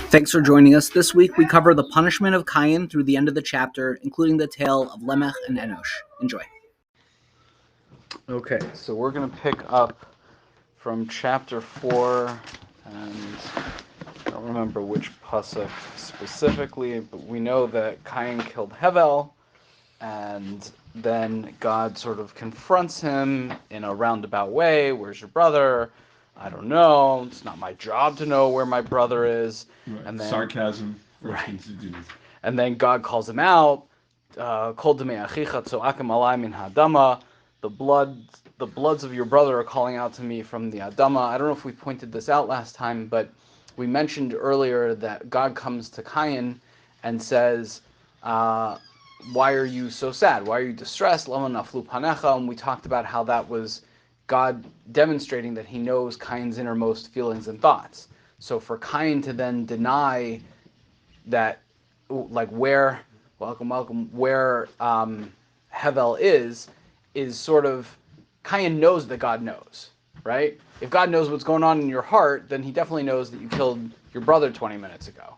Thanks for joining us. This week we cover the punishment of Cain through the end of the chapter, including the tale of Lamech and Enosh. Enjoy. Okay, so we're going to pick up from chapter 4, and I don't remember which pasuk specifically, but we know that Cain killed Hevel, and then God sort of confronts him in a roundabout way. Where's your brother? I don't know. It's not my job to know where my brother is. Right. And then, sarcasm. Right. And then God calls him out. Kol demei achicha tzoakim alai min ha'adama. The bloods of your brother are calling out to me from the Adama. I don't know if we pointed this out last time, but we mentioned earlier that God comes to Cain and says, why are you so sad? Why are you distressed? Lama naflu panecha. And we talked about how that was God demonstrating that he knows Cain's innermost feelings and thoughts. So for Cain to then deny that, like where Hevel is sort of, Cain knows that God knows, right? If God knows what's going on in your heart, then he definitely knows that you killed your brother 20 minutes ago.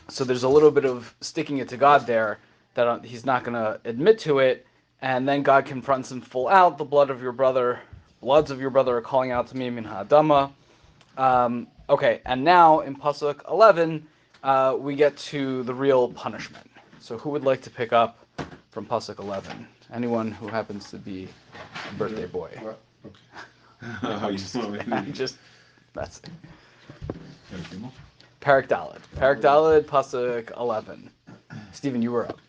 So there's a little bit of sticking it to God there, that he's not going to admit to it, and then God confronts him full out. The bloods of your brother are calling out to me, min ha'adama. Okay, and now in pasuk 11, we get to the real punishment. So who would like to pick up from pasuk 11? Anyone who happens to be a birthday boy. Well, okay. That's it. Parak Daled, pasuk 11. Stephen, you were up.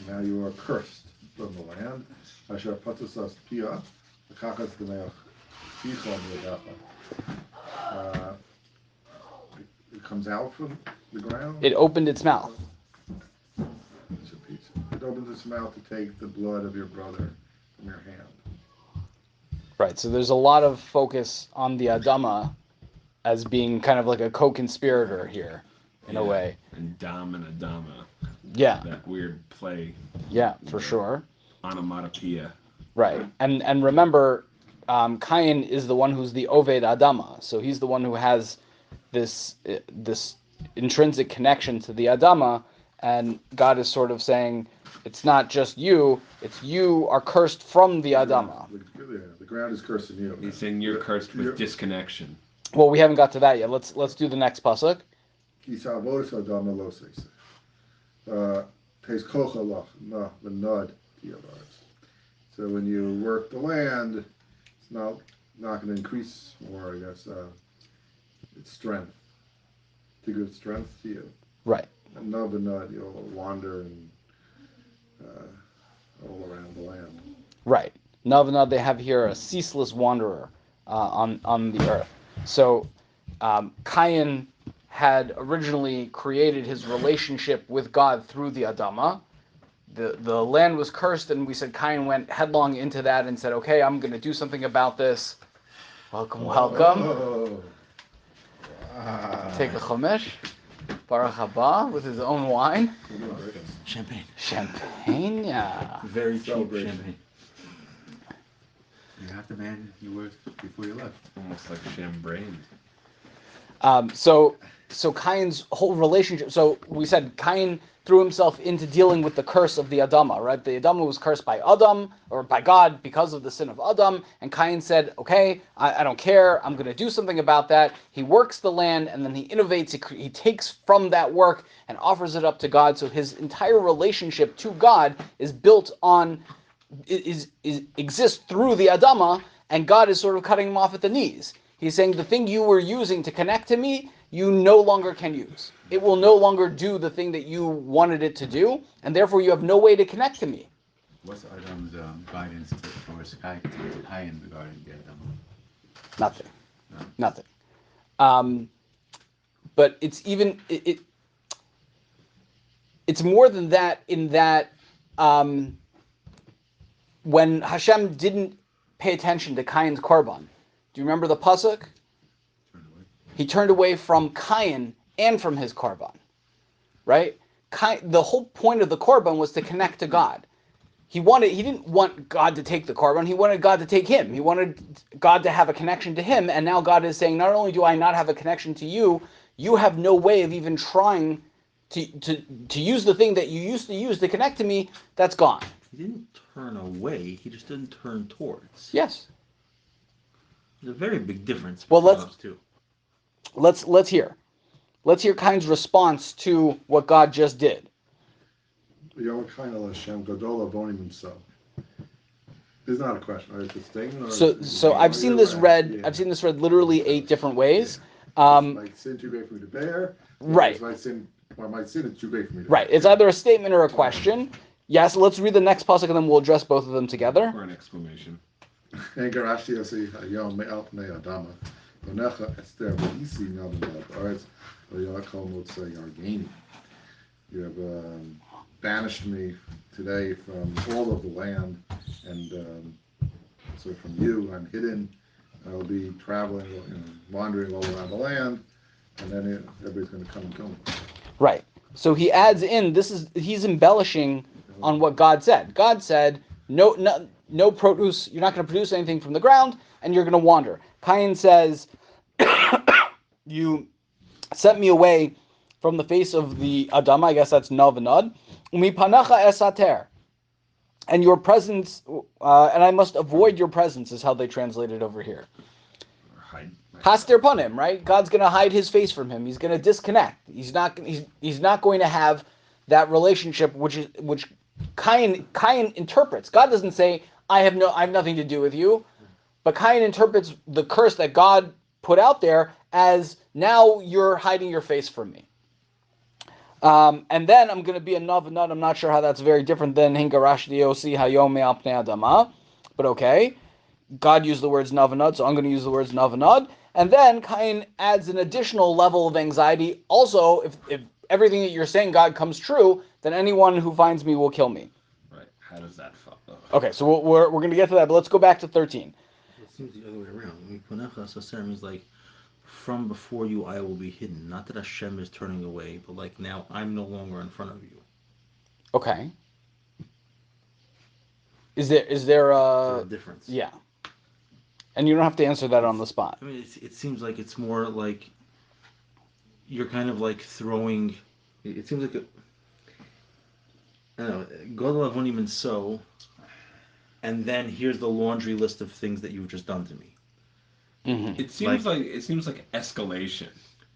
Now you are cursed from the land. Asher patasas pia, akakas demeach bichon yedacha. It comes out from the ground. It opened its mouth. It opened its mouth to take the blood of your brother from your hand. Right, so there's a lot of focus on the Adama as being kind of like a co-conspirator here, in a way. And Dam and Adama. Yeah. That weird play. Yeah, for sure. Onomatopoeia. Right, and remember, Cain is the one who's the Oved Adama, so he's the one who has this intrinsic connection to the Adama, and God is sort of saying, it's not just you, it's you are cursed from the Adama. The ground is cursing you. He's saying you're cursed with disconnection. Well, we haven't got to that yet. Let's do the next pasuk. So when you work the land, it's not going to increase more, I guess, its strength, to give strength to you. Right. And you'll wander and all around the land. Right. Navana, they have here a ceaseless wanderer on the earth. So Cain had originally created his relationship with God through the Adama. The land was cursed, and we said Cain went headlong into that and said, okay, I'm going to do something about this. Welcome. Wow. Take the Chumash. Baruch haba with his own wine. Champagne, yeah. Very cheap champagne. You have the man you were before you left. Almost like champagne. So Cain's whole relationship. So we said Cain threw himself into dealing with the curse of the Adama, right? The Adama was cursed by Adam, or by God, because of the sin of Adam, and Cain said, okay, I don't care, I'm going to do something about that. He works the land, and then he innovates, he takes from that work and offers it up to God, so his entire relationship to God is built on, exists through the Adama, and God is sort of cutting him off at the knees. He's saying, the thing you were using to connect to me, you no longer can use. It will no longer do the thing that you wanted it to do, and therefore you have no way to connect to me. What's Adam's guidance for Cain regarding the Adam? Nothing. No. Nothing. But it's even it's more than that, in that when Hashem didn't pay attention to Cain's korban, do you remember the pasuk? He turned away from Cain and from his korban, right? The whole point of the korban was to connect to God. he didn't want God to take the korban, he wanted God to take him. He wanted God to have a connection to him, and now God is saying, not only do I not have a connection to you, you have no way of even trying to use the thing that you used to use to connect to me. That's gone. He didn't turn away, he just didn't turn towards. Yes. There's a very big difference Well, between those two. Let's hear. Let's hear Cain's response to what God just did. Yom Kain el Hashem Gadol Avonim himself. This is not a question, right? It's a statement. So I've seen this read. Yeah. I've seen this read literally 8 different ways. My sin too great for me to bear. Right. My sin is too great for me to Right. bear. It's either a statement or a question. Yes. Let's read the next pasuk and then we'll address both of them together. Or an exclamation. En garashti yasi hayom me'al pnei adama. Onecha Esther v'isi navinav aretz v'yakol motzei yargeni. You have banished me today from all of the land, and so from you I'm hidden. I'll be traveling, wandering all around the land, and then everybody's going to come and kill me. Right. So he adds in. He's embellishing on what God said. God said, no produce. You're not going to produce anything from the ground, and you're going to wander. Cain says, you sent me away from the face of the Adama, I guess that's Nav and Nad. Umipanacha esater. And your presence, and I must avoid your presence, is how they translate it over here. Or hide. Haster panim, right? God's going to hide his face from him. He's going to disconnect. He's not going to have that relationship, which Cain interprets. God doesn't say, I have nothing to do with you, but Cain interprets the curse that God put out there as, now you're hiding your face from me. And then I'm going to be a navanad. I'm not sure how that's very different than hingarash diosi hayom me'al pnei adama, but okay. God used the words navanad, so I'm going to use the words navanad. And then Cain adds an additional level of anxiety. Also, if everything that you're saying, God, comes true, then anyone who finds me will kill me. Right. How does that follow? Okay, so we're going to get to that, but let's go back to 13. It seems the other way around. Punacha saser means like, from before you I will be hidden. Not that Hashem is turning away, but like now I'm no longer in front of you. Okay. Is there There's a difference. Yeah. And you don't have to answer that on the spot. I mean, it seems like it's more like you're kind of like throwing. It seems like I don't know. Godel avonim and so, and then here's the laundry list of things that you've just done to me. Mm-hmm. It seems like escalation.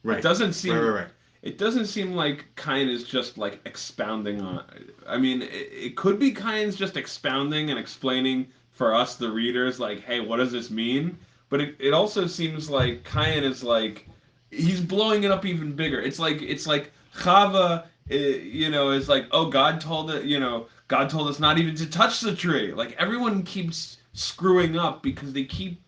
Right. It doesn't seem. Right. It doesn't seem like Cain is just like expounding on. I mean, it could be Cain's just expounding and explaining for us, the readers, like, hey, what does this mean? But it also seems like Cain is like, he's blowing it up even bigger. It's like Chava, is like, oh, God told us not even to touch the tree. Like, everyone keeps screwing up because they keep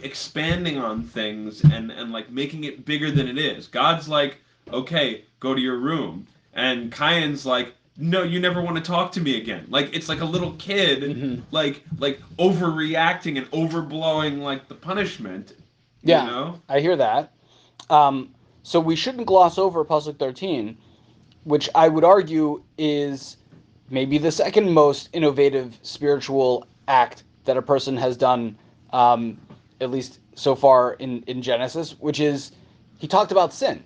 expanding on things and like making it bigger than it is. God's like, okay, go to your room, and Cain's like, no, you never want to talk to me again. Like, it's like a little kid, Mm-hmm. like overreacting and overblowing like the punishment. Yeah, You know? I hear that. So we shouldn't gloss over Pasuk 13, which I would argue is maybe the second most innovative spiritual act that a person has done, at least so far in Genesis, which is, he talked about sin.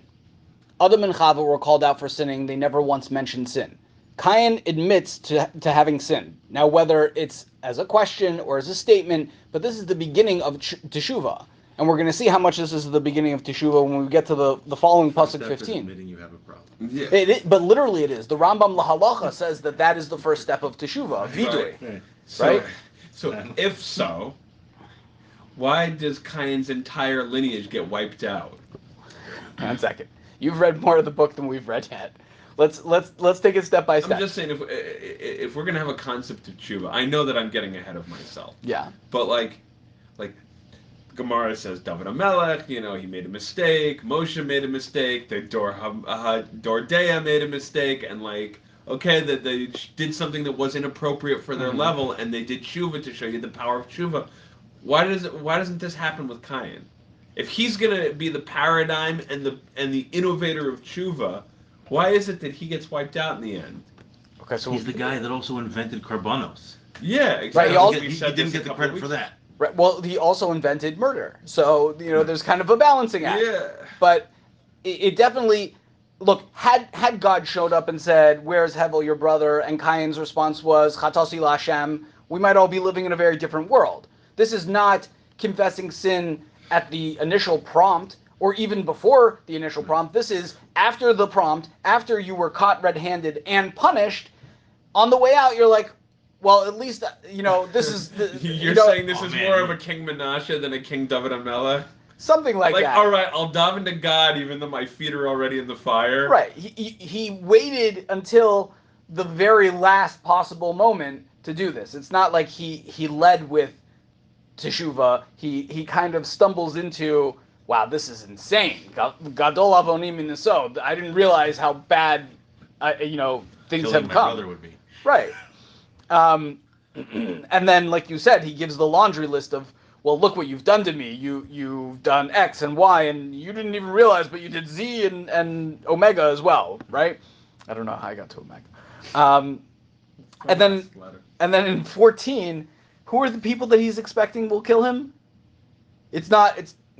Adam and Chava were called out for sinning. They never once mentioned sin. Cain admits to having sinned. Now, whether it's as a question or as a statement, but this is the beginning of Teshuvah. And we're going to see how much this is the beginning of Teshuvah when we get to the following Pasuk 15. Admitting you have a problem. Yeah. But literally it is. The Rambam Lahalacha says that is the first step of Teshuvah, Vidui. Right. So, so if so, why does Cain's entire lineage get wiped out? 1 second. You've read more of the book than we've read yet. Let's take it step by step. I'm just saying, if we're gonna have a concept of tshuva, I know that I'm getting ahead of myself. Yeah. But like Gemara says, David HaMelech, he made a mistake. Moshe made a mistake. The Dordeya made a mistake, and that they did something that was inappropriate for their level, and they did tshuva to show you the power of tshuva. Why doesn't this happen with Cain? If he's gonna be the paradigm and the innovator of tshuva, why is it that he gets wiped out in the end? Okay, so He's the guy that also invented Carbonos. Yeah, Right, exactly. he also- We He said didn't this a get the couple credit of for weeks- that. right, well, he also invented murder. So there's kind of a balancing act. Yeah. But it definitely look had God showed up and said, "Where's Hevel, your brother?" and Cain's response was, "Chatasi Lashem," we might all be living in a very different world. This is not confessing sin at the initial prompt or even before the initial prompt. This is after the prompt, after you were caught red-handed and punished. On the way out, you're like, well, at least this is You're saying this Oh, is man, more of yeah. a King Menashe than a King David Amelech? something like that. All right, I'll dive into God even though my feet are already in the fire. Right. He waited until the very last possible moment to do this. It's not like he led with teshuva. He kind of stumbles into, wow, this is insane. Gadol avonim minaso. I didn't realize how bad, things Killing have my come. brother would be. Right. And then, like you said, he gives the laundry list of, well, look what you've done to me. You've done X and Y, and you didn't even realize, but you did Z and Omega as well, right? I don't know how I got to Omega. And then in 14, who are the people that he's expecting will kill him? It's not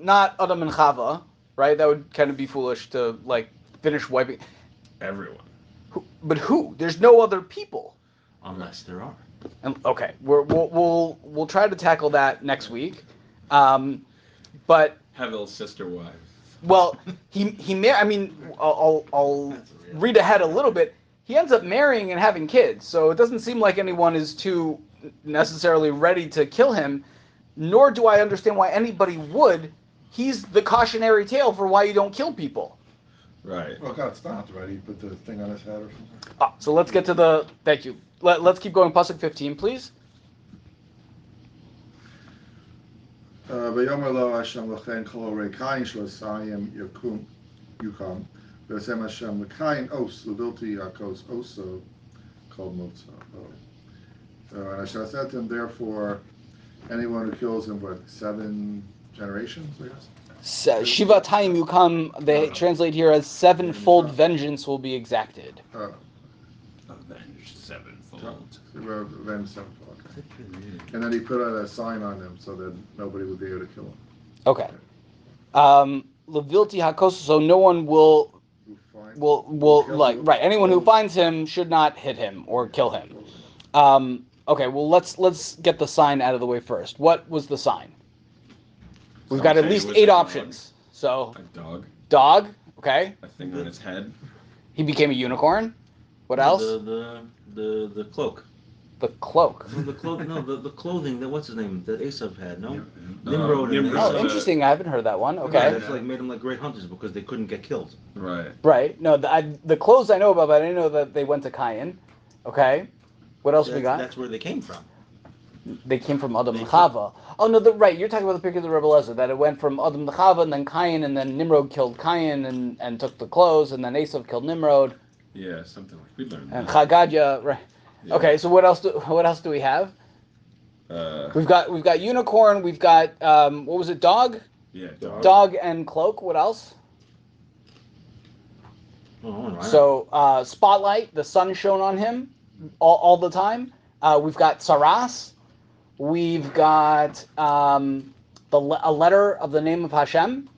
Adam and Chava, right? That would kind of be foolish to finish wiping. Everyone. But who? There's no other people. Unless there are. And okay, we'll try to tackle that next week. But Hevel's sister wives. well, I mean, I'll read ahead a little bit. He ends up marrying and having kids, so it doesn't seem like anyone is too necessarily ready to kill him. Nor do I understand why anybody would. He's the cautionary tale for why you don't kill people. Right. Well, God stopped, right? He put the thing on his head or something. So let's get to the. Thank you. Let's keep going. Pasuk 15, please. ויאמר לו השם לכן כל הורי קין שלו סיים יוקם וישם השם לקין עוס לבלתי הכוס עושו called motza. And I shall said to him, therefore, anyone who kills him, 7 generations, I guess? Shiva Taim Yukam, they translate here as sevenfold vengeance will be exacted. Avenged sevenfold. Avenge sevenfold. Okay. And then he put a sign on him so that nobody would be able to kill him. Okay. Levilti Hakos, so no one will anyone who finds him should not hit him or kill him. Okay, well let's get the sign out of the way first. What was the sign? We've got at least 8 options. So A dog. Dog, okay. A thing on his head. He became a unicorn. What else? The cloak. The cloak. No, the cloak. No, the clothing that what's his name that Asav had. No, Nimrod. and Oh, Asav. interesting. I haven't heard that one. Yeah, Okay. that's made them great hunters because they couldn't get killed. Right. Right. No, the clothes I know about, but I didn't know that they went to Cain. Okay. What else we got? That's where they came from. They came from Adam and Chava. Oh no, right. You're talking about the picture of the Rebbe Lezer, that it went from Adam to Chava, and then Cain, and then Nimrod killed Cain and took the clothes, and then Esav killed Nimrod. Yeah, something like we learned. And that. Chagadya, right? Yeah. Okay, so what else do we have? We've got unicorn. We've got what was it? Dog. Yeah. Dog and cloak. What else? Oh, right. So spotlight. The sun shone on him all the time. We've got saras. We've got a letter of the name of Hashem.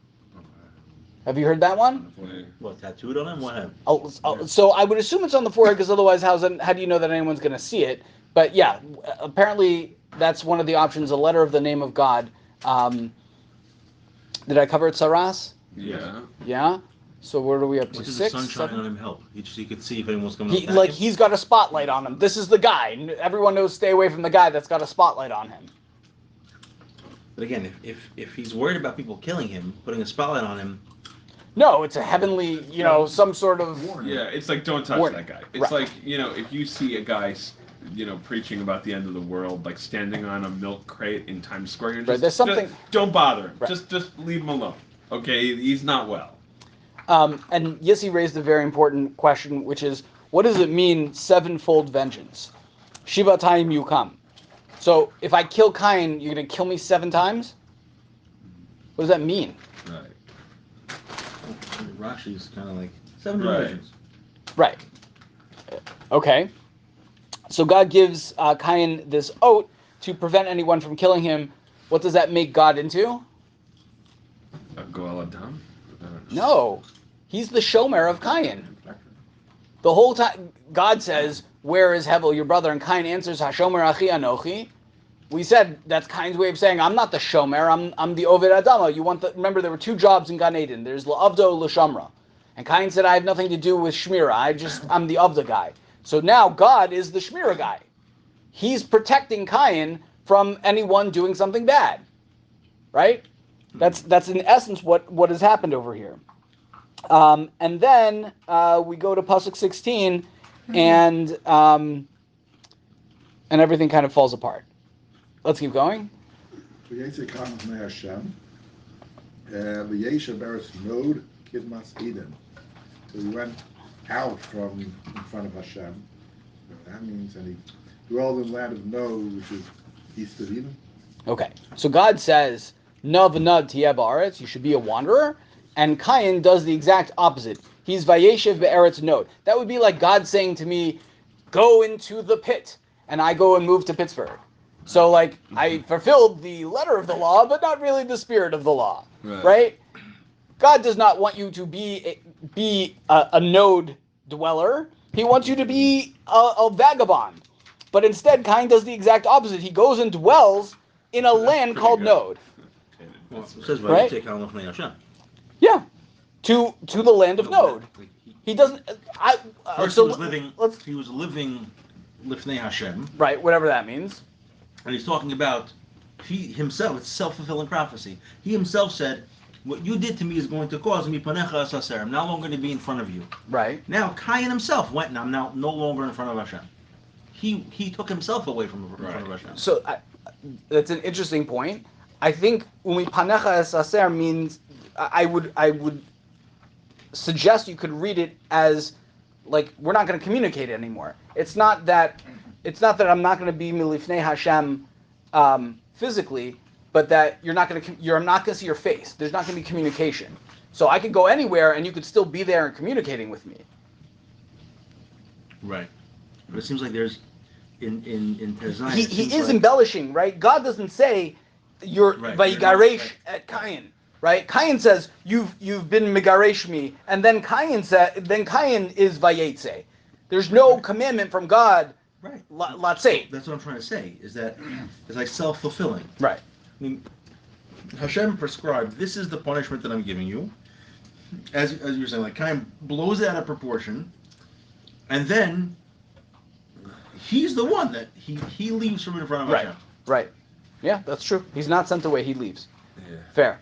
Have you heard that one? What, tattooed on him? What happened? So I would assume it's on the forehead because otherwise, how do you know that anyone's going to see it? But yeah, apparently that's one of the options. A letter of the name of God. Did I cover it, Saras? Yeah. Yeah. So what are we up to? What does 6, the sun 7? shine on him help? He could see if anyone's coming. He's got a spotlight on him. This is the guy. Everyone knows stay away from the guy that's got a spotlight on him. But again, if he's worried about people killing him, putting a spotlight on him. No, it's a heavenly, some sort of. Yeah, it's like don't touch warning. that guy. It's Right. like if you see a guy, preaching about the end of the world, like standing on a milk crate in Times Square, you're Right, there's something. don't bother him. Right. Just leave him alone. Okay, he's not well. And Yissi raised a very important question, which is, what does it mean, sevenfold vengeance? Shiva Taim Yukam. So if I kill Cain, you're going to kill me 7 times? What does that mean? Right. Rashi's kind of like 7 Right. generations. Right. Okay. So God gives Cain this oath to prevent anyone from killing him. What does that make God into? A Goel Adam? No, he's the shomer of Cain. The whole time, God says, "Where is Hevel, your brother?" And Cain answers, "Hashomer achi anochi." We said that's Cain's way of saying, "I'm not the shomer. I'm the Oved Adama." You want the? Remember, there were two jobs in Gan Eden. There's la'avdo, l'shamra, and Cain said, "I have nothing to do with shmira. I'm the Avda guy." So now God is the shmira guy. He's protecting Cain from anyone doing something bad, right? That's in essence what has happened over here. And then we go to Pasuk 16, and everything kind of falls apart. Let's keep going. V'yetze Cain b'nei Hashem, v'yesha beretz Nod kidmas Eden. So he went out from in front of Hashem. That means, and he dwelled in the land of Nod, which is east of Eden. Okay, so God says, "Nav nad tiyeh ba'aretz," you should be a wanderer, and Cain does the exact opposite. He's vayeshev be'eretz Nod. That would be like God saying to me, "Go into the pit," and I go and move to Pittsburgh. So, like, I fulfilled the letter of the law, but not really the spirit of the law, right? God does not want you to be a node dweller. He wants you to be a vagabond. But instead, Cain does the exact opposite. He goes and dwells in a land called Nod. Well, it says, Right? Yeah, to the land of Nod. He doesn't. First, So he was living Lifnei Hashem, right, whatever that means. and he's talking about he himself. It's self-fulfilling prophecy. He himself said, "What you did to me is going to cause me panecha asaser. I'm no longer going to be in front of you." Right. Now Cain himself went, and I'm now no longer in front of Hashem. He took himself away from in front of Hashem. So that's an interesting point. I think when we panecha asaser means I would suggest you could read it as like we're not going to communicate anymore. It's not that I'm not going to be milifnei Hashem physically, but that you're not going to see your face. There's not going to be communication. So I could go anywhere and you could still be there and communicating with me. Right. But it seems like there's in Tezai. He is embellishing, right? God doesn't say you're vayigaresh at Cain. Right? Cain says, you've been megaresh me, and then Cain is vayetze. There's no commandment from God. Right. Let's say. That's what I'm trying to say. Is that it's like self-fulfilling. Right. I mean, Hashem prescribed, this is the punishment that I'm giving you. As you're saying, like Cain blows it out of proportion, and then he's the one that he leaves from in front of Hashem. Right. Yeah, that's true. He's not sent away. He leaves. Yeah. Fair.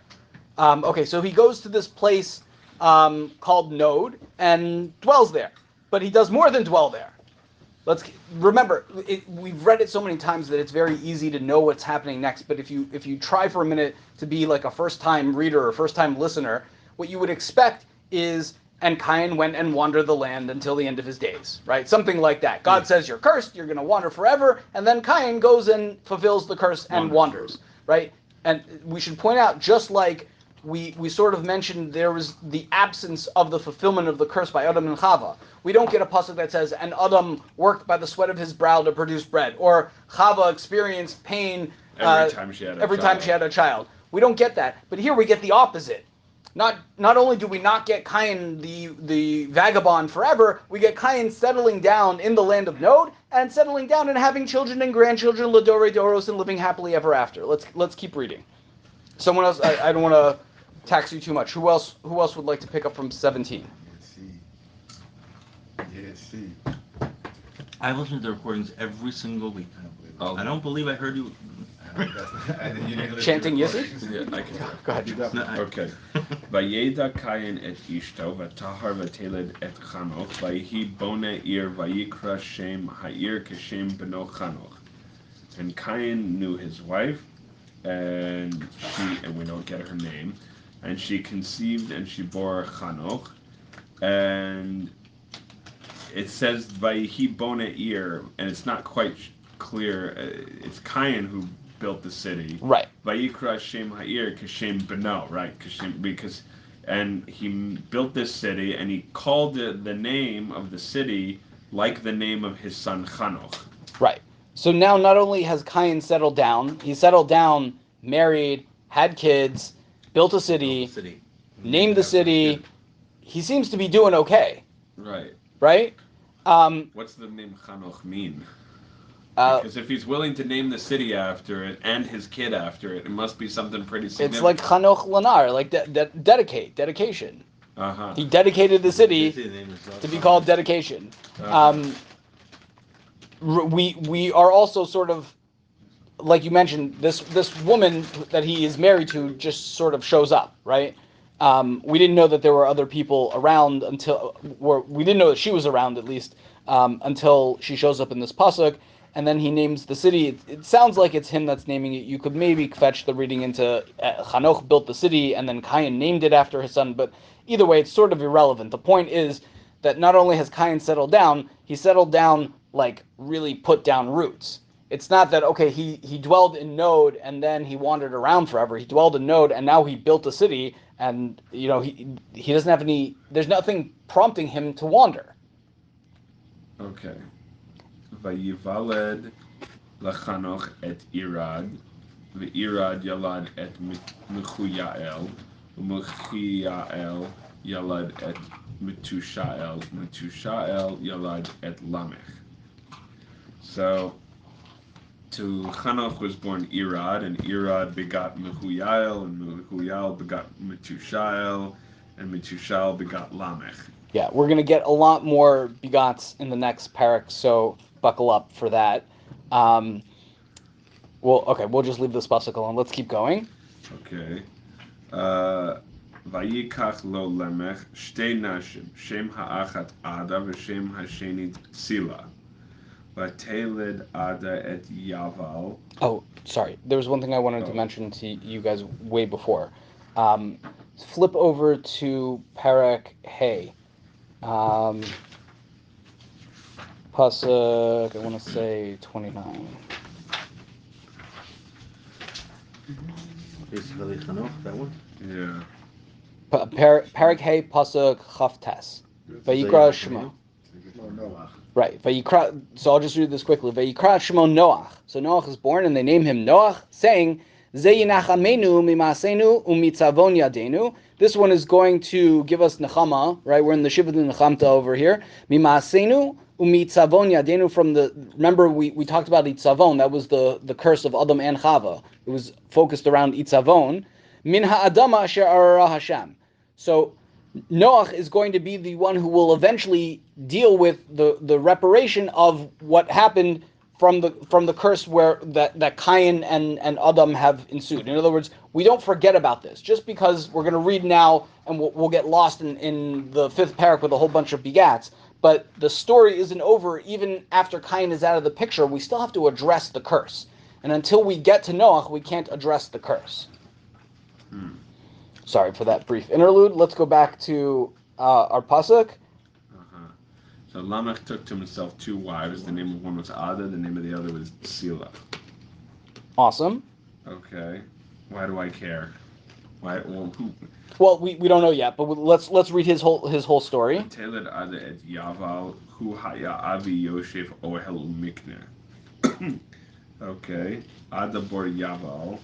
Okay, so he goes to this place called Nod and dwells there. But he does more than dwell there. Let's remember, we've read it so many times that it's very easy to know what's happening next. But if you try for a minute to be like a first-time reader or first-time listener, what you would expect is, and Cain went and wandered the land until the end of his days, right? Something like that. God says you're cursed, you're going to wander forever, and then Cain goes and fulfills the curse and wanders, right? And we should point out, just like we sort of mentioned there was the absence of the fulfillment of the curse by Adam and Chava. We don't get a pasuk that says, and Adam worked by the sweat of his brow to produce bread, or Chava experienced pain every time she had a child. We don't get that. But here we get the opposite. Not only do we not get Cain the vagabond forever, we get Cain settling down in the land of Nod and settling down and having children and grandchildren, Ladore Doros, and living happily ever after. Let's keep reading. Someone else. I don't want to tax you too much. Who else would like to pick up from 17? See. I listen to the recordings every single week. I don't believe I heard you. Chanting Yissi? Yeah, I can. Go ahead. Okay. Vayeda Cain et ishto v'tahar v'teled et Chanoch vayhi bona ir vayikra shem ha'ir keshem beno Chanoch. And Cain knew his wife, and we don't get her name, and she conceived and she bore Chanoch, and it says vayhi bona ir, and it's not quite clear. It's Cain who built the city. Right. Vayikra Shem Ha'ir Kashem Beno, right? And he built this city, and he called the name of the city like the name of his son Chanoch. Right. So now not only has Cain settled down, he settled down, married, had kids, built a city, named the city. He seems to be doing okay, Right. right? What's the name Chanoch mean? Uh, Because if he's willing to name the city after it and his kid after it, it must be something pretty it's significant. like Chanoch Lanar, like dedication. Uh-huh. He dedicated the city to be called dedication. Uh-huh. We are also sort of, like you mentioned, this woman that he is married to just sort of shows up, right? We didn't know that there were other people around we didn't know that she was around at least until she shows up in this pasuk, and then he names the city. It sounds like it's him that's naming it. You could maybe fetch the reading into Hanoch built the city, and then Cain named it after his son. But either way, it's sort of irrelevant. The point is that not only has Cain settled down, he settled down like really put down roots. It's not that, okay, he dwelled in Nod and then he wandered around forever. He dwelled in Nod and now he built a city, and he doesn't have any. There's nothing prompting him to wander. Okay. Vayivaled lachanoch et Irad, ve'Irad yalad et Mechuyael, u'Mechuyael yalad et Metushael, Metushael yalad et Lamech. So, to Chanoch was born Irad, and Irad begot Mehuyael, and Mehuyael begot Metushael, and Metushael begot Lamech. Yeah, we're gonna get a lot more begots in the next parak, so buckle up for that. We'll just leave this pasuk alone. Let's keep going. Okay. Vayikach lo Lamech shtei nashim, shem ha'achat Ada, v'shem ha'shenit Sila. Vateled Ada et Yaval. Oh, sorry. There was one thing I wanted to mention to you guys way before. Flip over to parak Hey. Pasuk, I want to say 29. Basically, Chanoch, that one. Yeah. Parak Hey Pasuk Chaftes. Vayikra Shema. Right. Vayikra. So I'll just read this quickly. Vayikra Shema Noach. So Noach is born, and they name him Noach, saying, Ze yinachamenu mimasenu umitzavon yadenu. This one is going to give us nechama. Right. We're in the Shivat Nechamta over here. Mimasenu umitzavon yadenu. From the, remember we talked about itzavon. That was the curse of Adam and Chava. It was focused around itzavon. Min ha'adama asher arara Hashem. So Noach is going to be the one who will eventually deal with the reparation of what happened from the curse where that Cain and Adam have ensued. In other words, we don't forget about this. Just because we're going to read now and we'll get lost in the fifth parak with a whole bunch of begats, but the story isn't over even after Cain is out of the picture. We still have to address the curse. And until we get to Noach, we can't address the curse. Sorry for that brief interlude. Let's go back to our pasuk. So Lamech took to himself two wives. The name of one was Ada. The name of the other was Sila. Awesome. Okay. Why do I care? Why? Well, who? Well, we don't know yet, but let's read his whole story. Teled Ada et Yaval hu haya avi Yosef ohel umikne. Okay. Ada bor Yaval.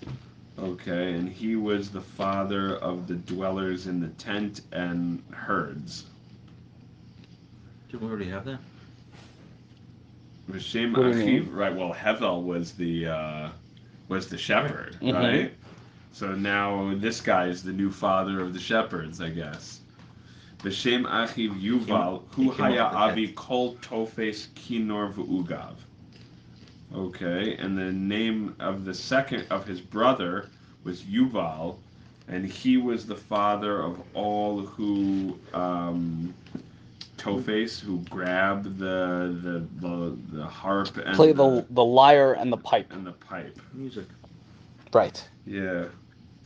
Okay, and he was the father of the dwellers in the tent and herds. Did we already have that? Vishem What do you Achiv, right? Well, Hevel was the shepherd, Mhm. right? So now this guy is the new father of the shepherds, I guess. Vishem Achiv Yuval hu haya avi kol tofes kinor v'ugav. Okay, and the name of the second of his brother was Yuval, and he was the father of all who Tofes, who grab the harp and Play the lyre and the pipe. Music. Right. Yeah,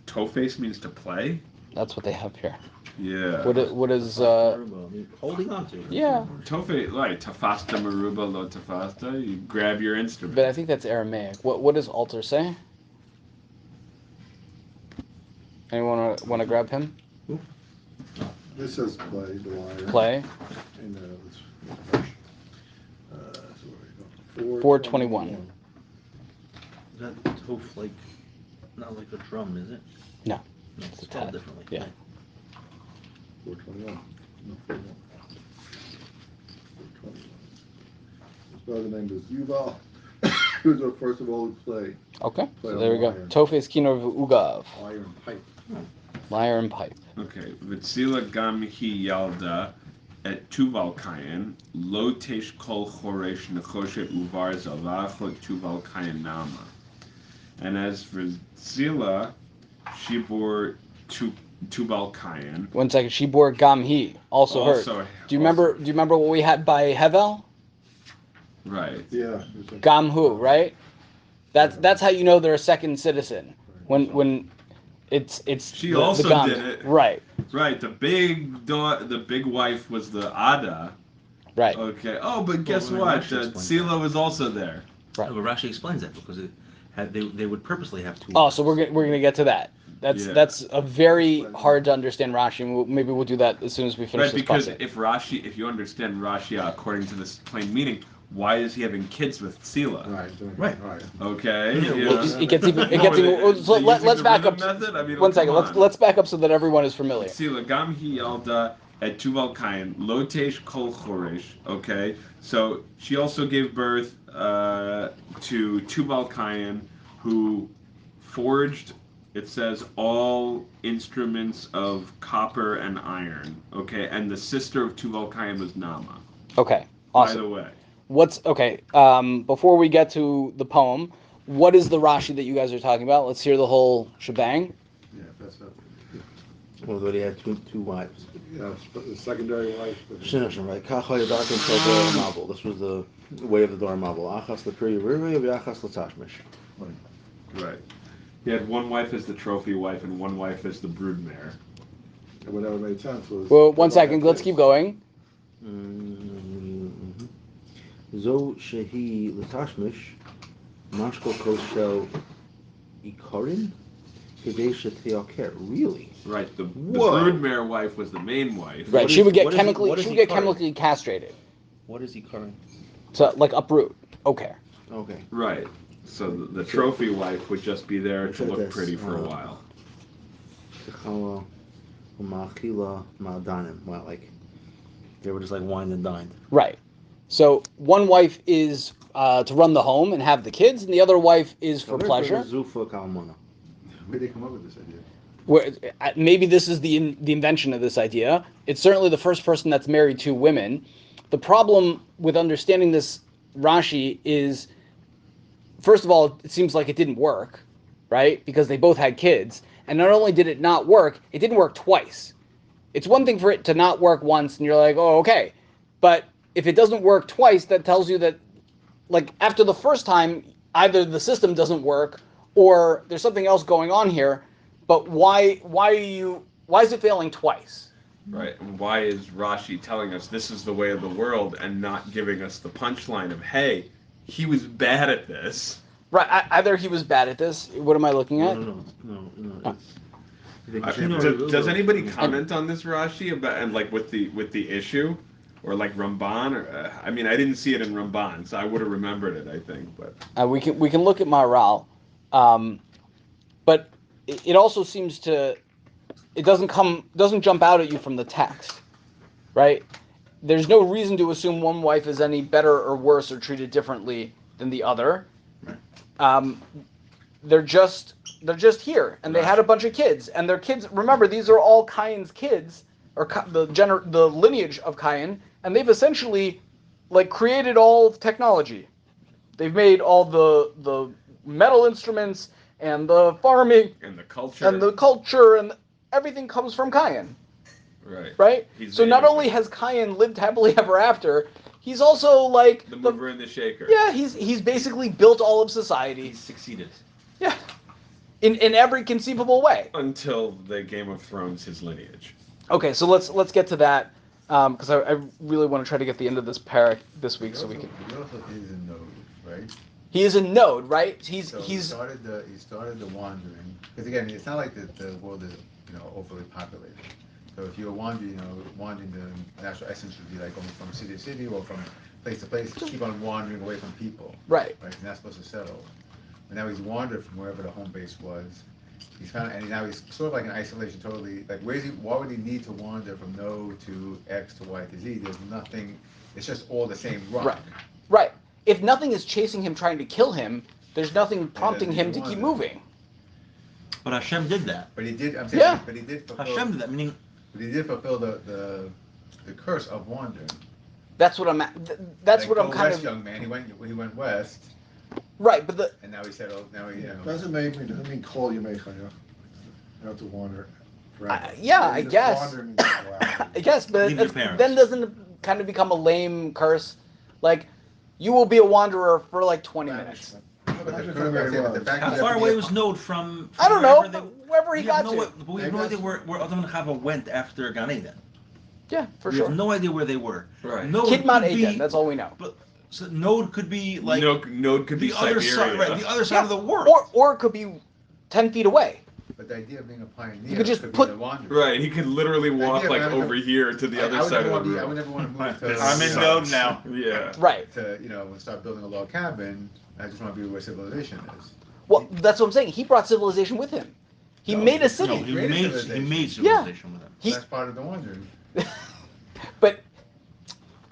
Tofes means to play. That's what they have here. Yeah. What is Holding on to. yeah. Tofe, right? Tafasta maruba lo tafasta. You grab your instrument. But I think that's Aramaic. What does altar say? Anyone want to grab him? This says play, the lyre. Play. And so where are you going? 421. Is that toph like not like a drum, is it? No. No, It's it's a spelled tad. differently. Yeah. 421. No, 41. 421. His brother name was Yuval. He was the first of all who played. Okay. Play So on there we go. lyre. Tofes Kinor Ugav. Lyre and pipe. Lyre and pipe. Okay. V'tzila gam hi yalda et tuval kayin lo tesh kol choresh nechoshet uvar zalach tuval kayin nama. And as for Zila, she bore Tubal Kayin. 1 second. She bore Gamhi. Also heard. Do you remember what we had by Hevel? Right. Yeah. Gamhu, right? That's how you know they're a second citizen. When it's She the also Gam. did it. Right. Right. The big wife was the Ada. Right. Okay. Oh, but guess Well, what? Rashi explains Sila was also there. Right. No, but Rashi explains that because they would purposely have two. Oh, so we're gonna get to that. That's a very hard to understand Rashi. And maybe we'll do that as soon as we finish Right, this because pasuk. if you understand Rashi according to this plain meaning, why is he having kids with Sila? Right. Okay. Yeah, you well, know. It gets even. So Let's back up. Method? I mean, 1 second. come on. Let's back up so that everyone is familiar. Sila gam hi yalda et tuval kain lotesh kol choresh. Okay, so she also gave birth to Tubal Kain, who forged. It says all instruments of copper and iron. Okay, and the sister of Tubal Kain was Nama. Okay. Awesome. By the way, What's okay? Before we get to the poem, what is the Rashi that you guys are talking about? Let's hear the whole shebang. Yeah, that's it. Well, they had two wives. Yeah, the secondary wife. Shinoshim, right? Kacha Yadarkin Tobel Mabel. This was the way of the Dor Mabel. Achas Lepri Riri Achas Latashmish. right. He had one wife as the trophy wife and one wife as the broodmare. And whatever made sense was. Well, 1 second. Let's keep going. Zo Shehi Latashmish Mashko Koshel Ikorin Kadesh Teoker. Really? Right. The Whoa. broodmare wife was the main wife. Right. What She is- would get what is he- chemically. what is She would he get coloring? chemically castrated. What is Ikorin? So like uproot. Okay. Okay. Right. So the trophy wife would just be there to look This, pretty for a while. Techala Machila Madanim. Well, like they were just like wined and dined. Right. So one wife is to run the home and have the kids, and the other wife is for pleasure. Zufa Kalmona. Where did they come up with this idea? Where maybe this is the invention of this idea. It's certainly the first person that's married two women. The problem with understanding this Rashi is, first of all, it seems like it didn't work, right? Because they both had kids, and not only did it not work, it didn't work twice. It's one thing for it to not work once, and you're like, oh, okay, but if it doesn't work twice, that tells you that, like, after the first time, either the system doesn't work or there's something else going on here. But why is it failing twice? Right. And why is Rashi telling us this is the way of the world and not giving us the punchline of, hey, he was bad at this? Right. Either he was bad at this. What am I looking at? No. Does anybody comment on this Rashi about and like with the issue, or like Ramban? Or I mean, I didn't see it in Ramban, so I would have remembered it. I think, but We can look at Maharal, but it also seems to it doesn't jump out at you from the text, right? There's no reason to assume one wife is any better or worse or treated differently than the other. Right. They're just here, and they had a bunch of kids, and their kids. Remember, these are all Cain's kids, or the lineage of Cain, and they've essentially like created all of technology. They've made all the metal instruments and the farming and the culture and everything comes from Cain. Right? So not only has Cain lived happily ever after, he's also like the mover and the shaker. Yeah, he's basically built all of society. He's succeeded. Yeah. In every conceivable way. Until the Game of Thrones, his lineage. Okay, so let's get to that, because I really want to try to get the end of this parak this week, so we can. He also is a node, right? He is a node, right? He started the wandering, because again, it's not like the world is overly populated. So if you're wandering, the natural essence would be like going from city to city, or from place to place, keep on wandering away from people. Right. Right. He's not supposed to settle. But now he's wandered from wherever the home base was. He's found, and now he's sort of like in isolation, totally. Like, where's he? Why would he need to wander from No to X to Y to Z? There's nothing. It's just all the same rock. Right. Right. If nothing is chasing him, trying to kill him, there's nothing prompting him to keep moving. But Hashem did that. But he did. I'm saying. Yeah. But he did fulfill. Hashem did that, meaning. But he did fulfill the curse of wandering. That's what I'm. That's like, what I'm go kind west, of. young man. He went west. Right, but and now he settled. Now he, Doesn't mean call you Mechaya. You have to wander forever. I guess. Wander means go out. I guess, but parents. then doesn't it kind of become a lame curse? Like, you will be a wanderer for like 20 minutes. But the fact How that far you away have was to Nod from I don't know, wherever wherever he got to. But we have no idea where Adam and Chava went after Gan Eden. Yeah, for We sure. have no idea where they were. Right. Nod Kidman could be- Eden, that's all we know. But so Nod could be like Node could be the other Siberia. side, right? The other side Yeah, of the world. Or it could be 10 feet away. But the idea of being a pioneer You could just be put- the wanderer. Right, he could literally walk Yeah, like but I would over never- here to the I other would side never of want the to be, I room. would never want to move to. I'm in Node now. Yeah. Right. To start building a log cabin. I just want to be where civilization is. Well, that's what I'm saying. He brought civilization with him. He No, made a No, city. he Created made civilization. civilization with him. He- That's part of the wandering. But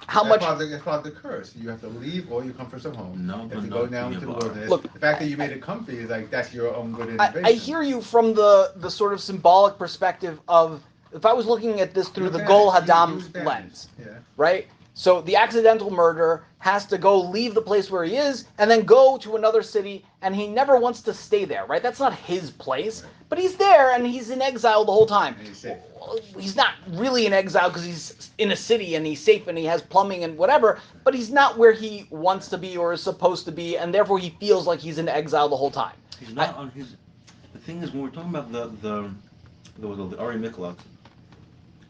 how much? That's part of the curse. You have to leave or you come for some home. No, you but have to no, go down you to the are. wilderness. Look- The fact that you made it comfy is like that's your own good I innovation. hear you from the sort of symbolic perspective of if I was looking at this through Look the at Gol it. He Hadam was damaged. lens, Yeah. right? So the accidental murder has to go leave the place where he is and then go to another city, and he never wants to stay there, right? That's not his place, but he's there and he's in exile the whole time. And he's safe. Well, he's not really in exile because he's in a city and he's safe and he has plumbing and whatever, but he's not where he wants to be or is supposed to be, and therefore he feels like he's in exile the whole time. He's not on his. The thing is, when we're talking about the Ari Miklat,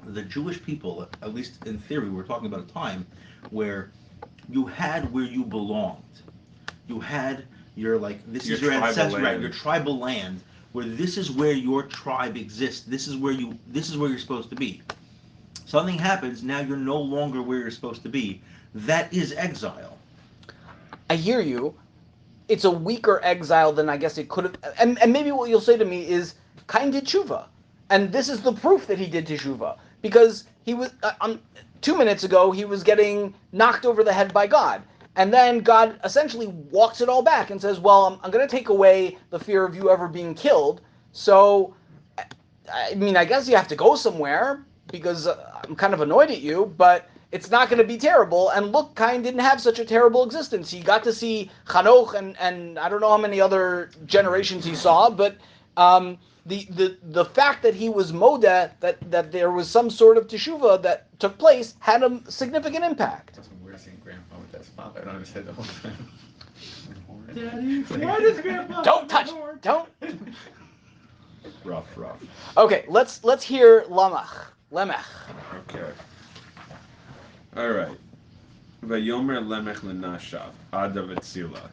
the Jewish people, at least in theory, we're talking about a time where you had where you belonged. You had your this Your is your tribal ancestral, right? land. Your tribal land, where this is where your tribe exists. This is where you're supposed to be. Something happens, now you're no longer where you're supposed to be. That is exile. I hear you. It's a weaker exile than I guess it could have. And maybe what you'll say to me is, Cain did tshuva. And this is the proof that he did tshuva. Because he was, 2 minutes ago, he was getting knocked over the head by God. And then God essentially walks it all back and says, well, I'm going to take away the fear of you ever being killed. So, I mean, I guess you have to go somewhere because I'm kind of annoyed at you, but it's not going to be terrible. And look, Cain didn't have such a terrible existence. He got to see Chanoch and I don't know how many other generations he saw, but the fact that he was moda, that there was some sort of teshuvah that took place, had a significant impact. That's when we're seeing grandpa with that smile. I don't understand the whole time. Daddy, why does Grandpa? Don't touch! Don't! Rough. Okay, let's hear Lamech. Okay. All right. Vayomer Lamech lenashav Ada v'tzila.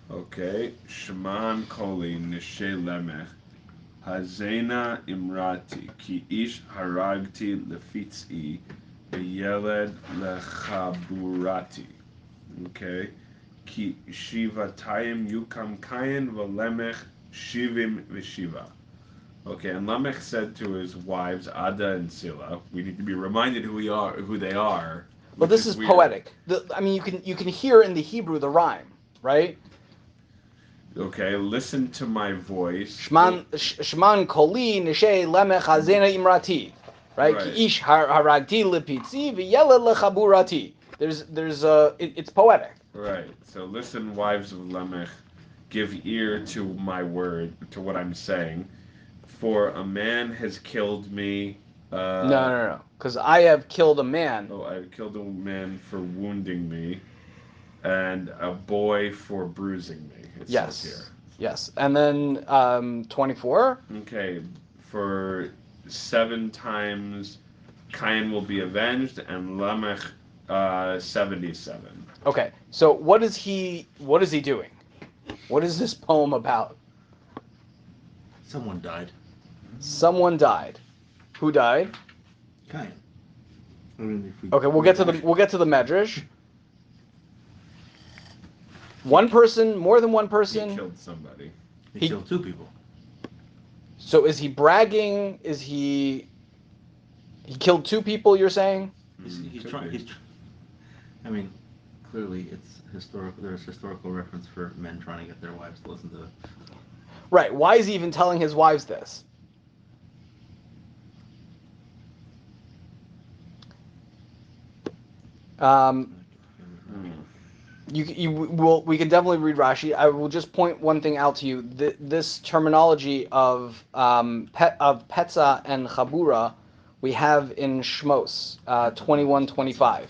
Okay. Shman koli nishe Lamech. Hazena imrati ki ish haragti lefitz'i v'yeled lechaburati. Okay. Ki shivatayim yukam Cain v'Lamech shivim v'shiva. Okay, and Lamech said to his wives Ada and Sila, we need to be reminded who they are. But this is weird. poetic. I mean, you can hear in the Hebrew the rhyme, right? Okay, listen to my voice. Shman koli nishe lemech hazena imrati, right? Right. Ki ish haragti lepitzi v'yeled lechaburati. It's poetic. Right. So listen, wives of Lamech, give ear to my word, to what I'm saying. For a man has killed me. No. Because I have killed a man. Oh, I killed a man for wounding me, and a boy for bruising me. It says here. Yes. And then 24. Okay, for 7 times Cain will be avenged, and Lamech 77. Okay. So what is he doing? What is this poem about? Someone died. Someone died. Who died? Cain. I mean, Okay, we'll get to the Medrash. One person, more than one He person. killed somebody. He killed two people. So is he bragging? He killed two people? You're saying? He's Could trying. be. I mean, clearly it's historical. There's historical reference for men trying to get their wives to listen to it. Right. Why is he even telling his wives this? We can definitely read Rashi. I will just point one thing out to you. This terminology of Petza and Chabura, we have in Shmos 21:25.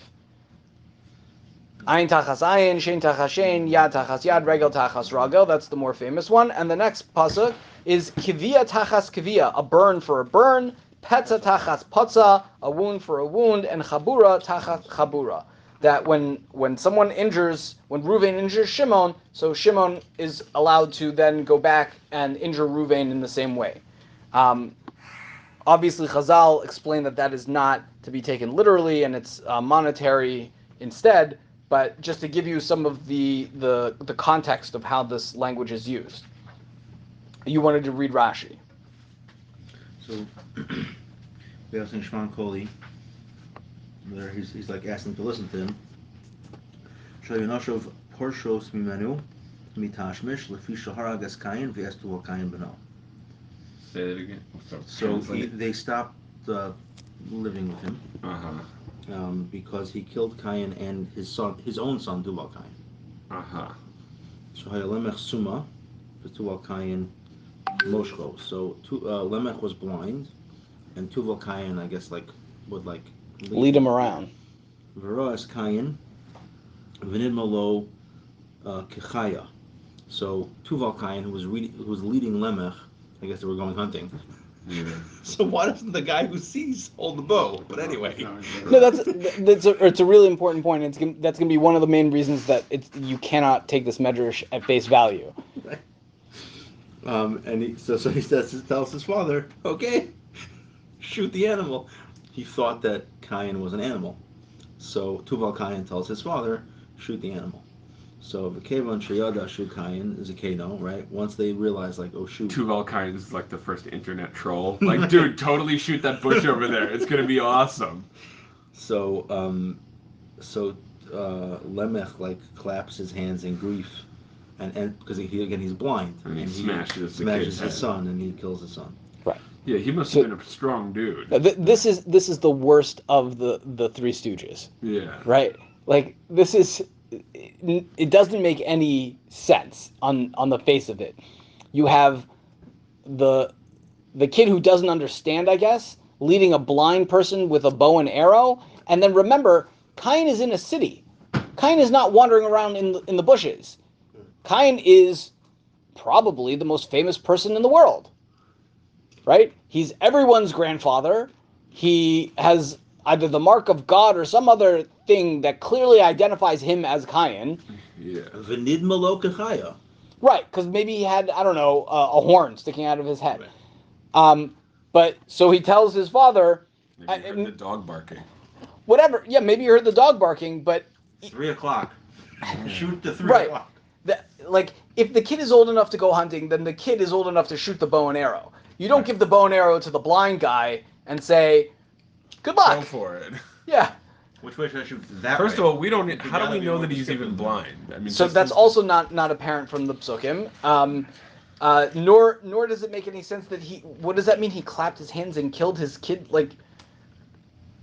Ayin tachas ayin, shein tachas shein, yad tachas yad, regel tachas ragel. That's the more famous one. And the next pasuk is kivia tachas kivia, a burn for a burn, petza tachas potza, a wound for a wound, and chabura tachas chabura. That when someone injures, when Reuven injures Shimon, so Shimon is allowed to then go back and injure Reuven in the same way. Obviously, Chazal explained that is not to be taken literally, and it's monetary instead. But just to give you some of the context of how this language is used, you wanted to read Rashi. So, we have Shimon Koli. There, he's like asking to listen to him. Enosh of Porshos Mimenu, Mitashmish, Lefi Shaharagas Cain, Viestu Cain Beno. Say that again. So they stopped living with him. Because he killed Cain and his own son, Tuval Cain. So Lamech Suma, Tuval Cain Moshko. So Lamech was blind, and Tuval Cain, I guess, would lead him around. Veroas Cain, Vinid Malo Kechaya. So Tuval Cain, who was leading Lamech, I guess they were going hunting. Yeah. So why doesn't the guy who sees hold the bow? But anyway, no, it's a really important point. That's going to be one of the main reasons that you cannot take this medrash at face value. Right. And he tells his father, okay, shoot the animal. He thought that Cain was an animal, so Tuval Cain tells his father, shoot the animal. So V'kevan Sheyada Shu Cain is a Kano, right? Once they realize, oh shoot, Tuval Cain is like the first internet troll. Like, dude, totally shoot that bush over there. It's gonna be awesome. So Lamech claps his hands in grief, and because he's blind, and he smashes his son, and he kills his son. Right. Yeah, he must have been a strong dude. This is the worst of the Three Stooges. Yeah. Right. This is. It doesn't make any sense on the face of it. You have the kid who doesn't understand, I guess, leading a blind person with a bow and arrow, and then remember, Cain is in a city. Cain is not wandering around in the bushes. Cain is probably the most famous person in the world. Right? He's everyone's grandfather. He has either the mark of God or some other thing that clearly identifies him as Cain. Yeah. V'nid malo kechaya. Right, because maybe he had, I don't know, a horn sticking out of his head. Right. But so he tells his father. Maybe he heard the dog barking. Whatever. Yeah, maybe you heard the dog barking, but 3:00. Shoot the 3:00. Right. If the kid is old enough to go hunting, then the kid is old enough to shoot the bow and arrow. You don't give the bow and arrow to the blind guy and say, good luck. Go for it. Yeah. Which way should I shoot? That First way. of all, how do we know that he's even blind? I mean, so that's also not apparent from the psukim. Nor does it make any sense that what does that mean? He clapped his hands and killed his kid?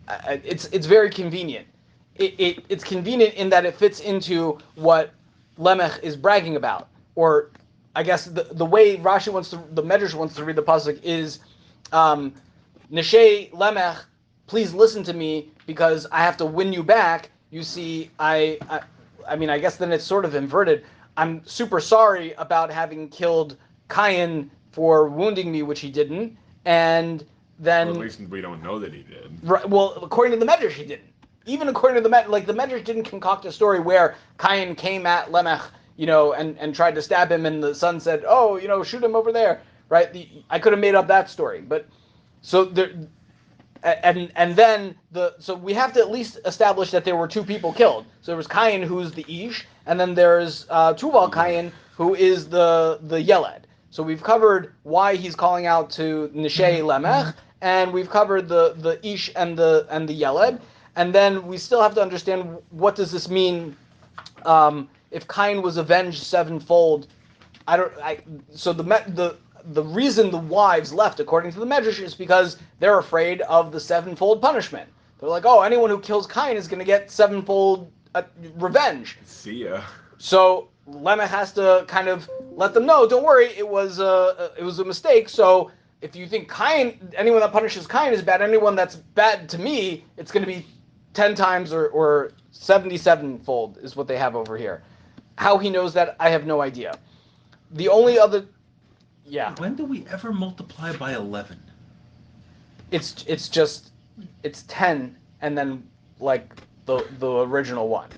It's very convenient. It's convenient in that it fits into what Lamech is bragging about. Or I guess the way Rashi the Medrash wants to read the pasuk is, Neshe Lamech, please listen to me because I have to win you back. You see, I guess then it's sort of inverted. I'm super sorry about having killed Cain for wounding me, which he didn't, and then. Or at least we don't know that he did. Right. Well, according to the Medrash, he didn't. Even according to the Medrash didn't concoct a story where Cain came at Lamech, and tried to stab him, and the son said, "Oh, shoot him over there." Right. I could have made up that story, but so there. and then so we have to at least establish that there were two people killed. So there was Cain, who's the Ish, and then there's Tuval Cain, who is the Yeled. So we've covered why he's calling out to Nishei Lamech, and we've covered the Ish and the Yeled, and then we still have to understand what does this mean if Cain was avenged sevenfold. So the reason the wives left, according to the Medrash, is because they're afraid of the sevenfold punishment. They're like, oh, anyone who kills Cain is going to get sevenfold revenge. See ya. So Lamech has to kind of let them know, don't worry, it was a mistake. So if you think anyone that punishes Cain is bad, anyone that's bad to me, it's going to be 10 times or 77-fold is what they have over here. How he knows that, I have no idea. The only other... Yeah. When do we ever multiply by 11? It's 10 and then like the original one.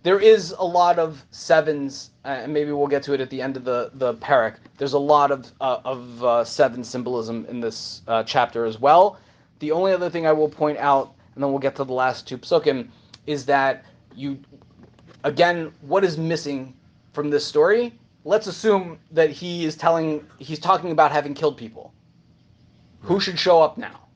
There is a lot of sevens, and maybe we'll get to it at the end of the parak. There's a lot of seven symbolism in this chapter as well. The only other thing I will point out, and then we'll get to the last two psukim, is that what is missing from this story? Let's assume that he's talking about having killed people. Who should show up now?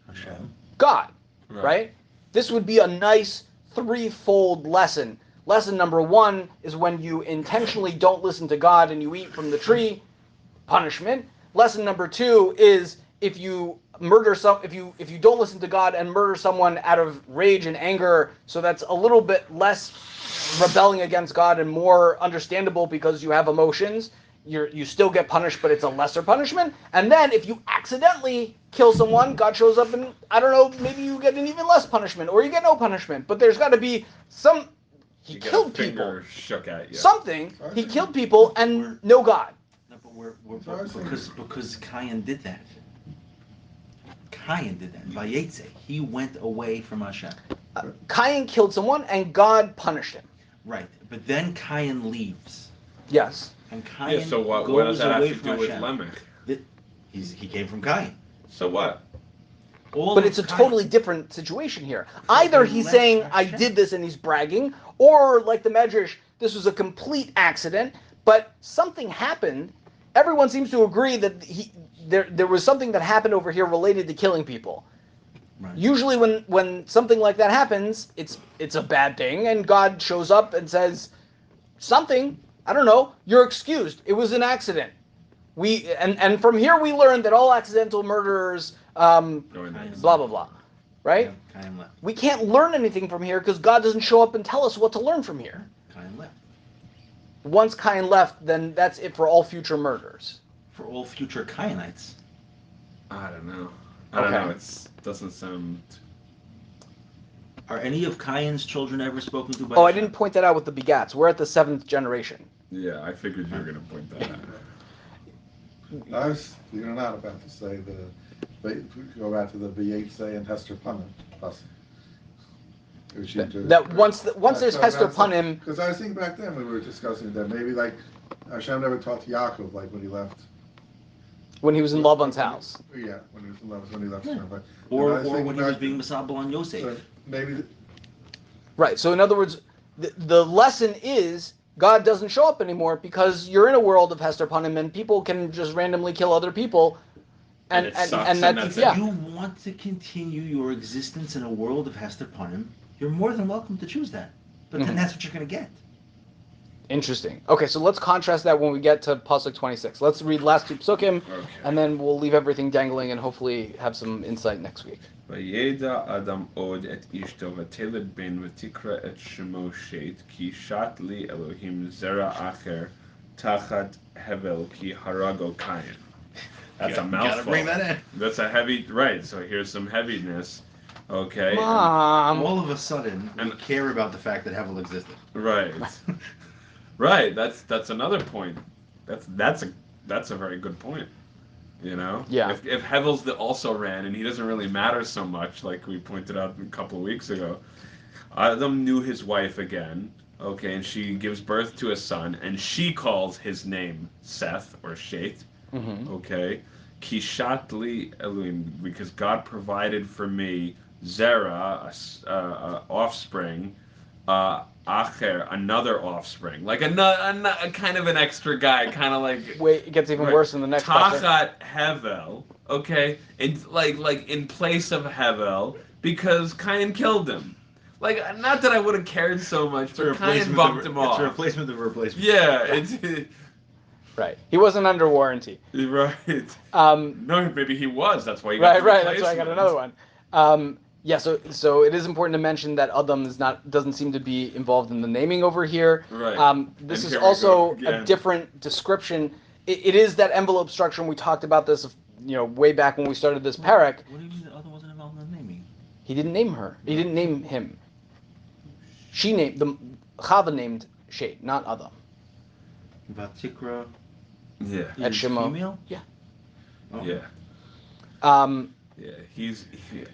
Hashem. God, right? This would be a nice threefold lesson. Lesson number one is when you intentionally don't listen to God and you eat from the tree, punishment. Lesson number two is if you if you don't listen to God and murder someone out of rage and anger, so that's a little bit less rebelling against God and more understandable because you have emotions, you still get punished, but it's a lesser punishment. And then if you accidentally kill someone, God shows up and, I don't know, maybe you get an even less punishment or you get no punishment. But there's got to be he killed people. Shook at you. Something. He killed people and no God. No, but because Cain did that. Cain did that. Vayetze, he went away from Hashem. Cain killed someone and God punished him. Right, but then Cain leaves. Yes. And Cain so what goes does that away have to from do with Hashem. Lamech? He came from Cain. So what? But it's a totally different situation here. Either he's saying, I did this and he's bragging, or like the Medrash, this was a complete accident, but something happened. Everyone seems to agree that there was something that happened over here related to killing people. Right. Usually when something like that happens, it's a bad thing, and God shows up and says, something, I don't know, you're excused. It was an accident. And from here we learn that all accidental murderers, blah, blah, blah. Right? Yeah, Cain left. We can't learn anything from here because God doesn't show up and tell us what to learn from here. Cain left. Once Cain left, then that's it for all future murders. For all future Cainites. I don't know. I don't know. It doesn't sound... Are any of Cain's children ever spoken to by Oh, I Hashem? didn't point that out with the begats. We're at the 7th generation. Yeah, I figured you were going to point that out. You're not about to say go back to the Vayetze and Hester Punim. That once there's Hester Punim... Because I was thinking back then we were discussing that maybe like Hashem never taught to Yaakov like when he left. When he was in Laban's house. Yeah, when he was in Laban's, when he left. Yeah. But Or when he was being Masabal on Yosef. So maybe... Right, so in other words, the lesson is God doesn't show up anymore because you're in a world of Hester Punim and people can just randomly kill other people. And that's If you want to continue your existence in a world of Hester Punim, you're more than welcome to choose that. But then that's what you're going to get. Interesting. Okay, so let's contrast that when we get to Pasuk 26. Let's read last two psukim, and then we'll leave everything dangling and hopefully have some insight next week. וידע אדם עוד את אשתו ותלד בן ותקרא את שמו שת כי שת לי אלוהים זרע אחר תחת הבל כי הרגו קין. That's a mouthful. Gotta bring that in. That's a heavy, right, so here's some heaviness. Okay. Mom. All of a sudden, we care about the fact that Hevel existed. Right. Right, that's another point. That's a very good point. You know? Yeah. If Hevel's the also ran and he doesn't really matter so much, like we pointed out a couple of weeks ago, Adam knew his wife again, okay, and she gives birth to a son, and she calls his name Seth or Shet, Okay, Kishatli Elohim, because God provided for me Zerah, a offspring, Acher, another offspring, like a kind of an extra guy, kind of like Wait, it gets even right, worse in the next chapter. Tachat Hevel, okay, and like in place of Hevel, because Cain killed him. Like, not that I would have cared so much, but Cain bumped him It's a off. replacement of a replacement. Yeah, Yeah. it's Right. He wasn't under warranty. right. Um, No, maybe he was. That's why he got right, the right. That's why I got replacement. another one. Yeah, so it is important to mention that Adam doesn't seem to be involved in the naming over here. Right. This And is here we also go again. a different description. It is that envelope structure, and we talked about this, way back when we started this parak. What do you mean the other wasn't involved in the naming? He didn't name her. He didn't name him. She named Chava named Shay, not Adam. Vatikra Yeah, At is Shema. female? Yeah. Oh. yeah, Um, yeah.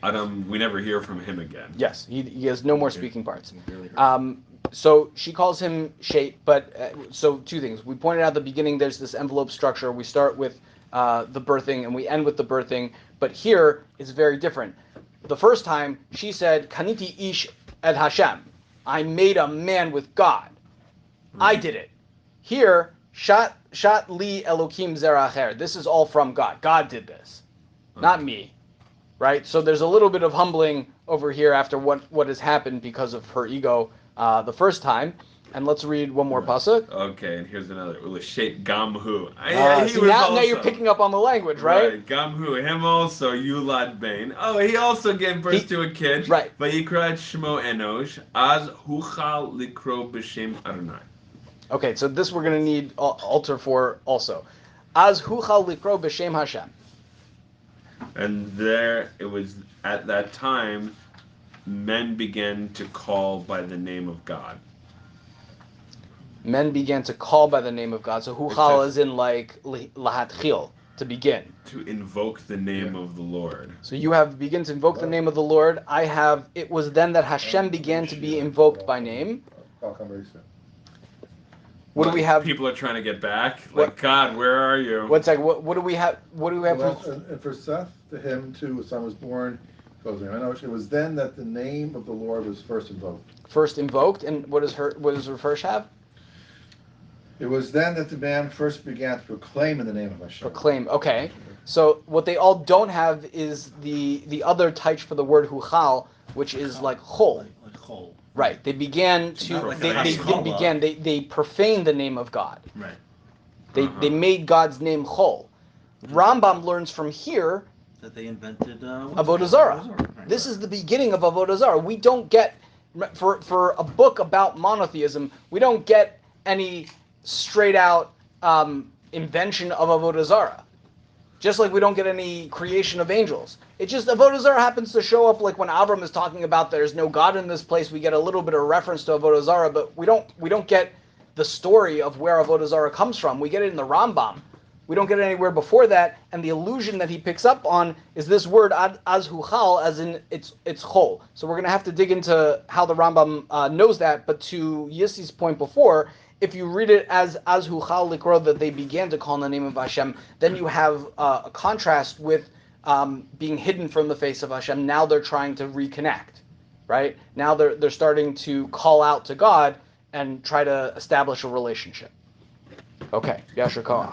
Adam. We never hear from him again. yes, he has no more Okay. speaking parts. I barely heard. So she calls him Shay, but so two things. We pointed out at the beginning there's this envelope structure. We start with the birthing and we end with the birthing, but here it's very different. The first time she said, Kaniti ish et Hashem. I made a man with God. I did it. Here, Shat li Elokim zeracher. This is all from God. God did this, not me. Right? So there's a little bit of humbling over here after what has happened because of her ego the first time. And let's read one more pasuk. Okay, and here's another. Ulashet Gamhu. See, now you're picking up on the language, right? Gamhu. Him also Yulad Bain. Oh, he also gave birth to a kid. Right. Vayikra Shmo Enosh. Az Huchal Likro B'Shem Adonai. Okay, so this we're going to need altar for also. Az huchal likro b'shem Hashem. And there, it was at that time, men began to call by the name of God. Men began to call by the name of God. So huchal is in like lahatchil, to begin. To invoke the name of the Lord. So you have begin to invoke the name of the Lord. I have, it was then that Hashem began to be invoked by name. What do we have? People are trying to get back. What- Like, God, where are you? One second. What do we have? What do we have? Well, For, and for Seth, to him too, his son was born. Goes there. I know it was then that the name of the Lord was first invoked. first invoked, and what does her first have? It was then that the man first began to proclaim in the name of Hashem. Proclaim. Okay. So what they all don't have is the other taich for the word huchal, which is like chol. Like chol. Right. They began to. Not like They a didn't chol. begin. They profaned the name of God. Right. They made God's name chol. Rambam learns from here That they invented Avodah Zarah. Right. This is the beginning of Avodah Zarah. We don't get for a book about monotheism. We don't get any straight out invention of Avodah Zarah. Just like we don't get any creation of angels. It just Avodah Zarah happens to show up like when Avram is talking about there's no God in this place. We get a little bit of reference to Avodah Zarah, but we don't get the story of where Avodah Zarah comes from. We get it in the Rambam. We don't get it anywhere before that, and the allusion that he picks up on is this word az huchal, as in it's chol. So we're going to have to dig into how the Rambam knows that. But to Yissi's point before, if you read it as huchal likro, that they began to call in the name of Hashem, then you have a contrast with being hidden from the face of Hashem. Now they're trying to reconnect, right? Now they're starting to call out to God and try to establish a relationship. Okay, Yasher Koach.